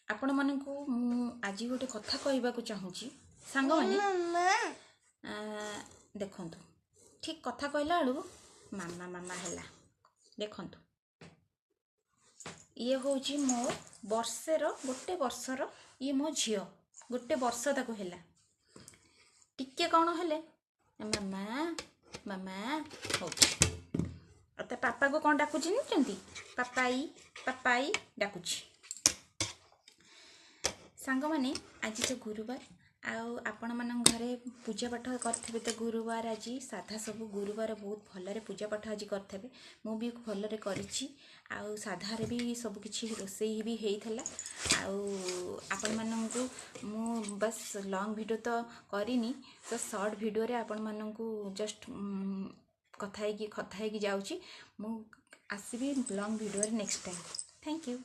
आपण मानकु मु आज गोटे कथा कहबाकू चाहूँगी सांग मैंने देखंतु ठीक कथा कहला बेलू मामा मामा हैला देखंतु ये हूँ मो वर्षेर गोटे वर्षर ये मो झील गोटे वर्ष ताको हैला टिके कौन हेले मामा मामा हो तो पापा को कौन डाकुची नहीं पापाई पापाई डाकुची सांग माने आज तो गुरुवार आपण मान घरे पूजा पाठ करते तो गुरुवार आज साधा सब गुरुवार बहुत भलरे पूजा पाठ आज करते मु भी भलरे करिछि साधार भी सब किछि रोसई भी हेइथला आपण माननकु मु बस लॉन्ग वीडियो तो करिनी तो शॉर्ट वीडियो रे आपण माननकु जस्ट कथा है कि जाउची मु आसीबी लॉन्ग वीडियो रे नेक्स्ट टाइम थैंक यू।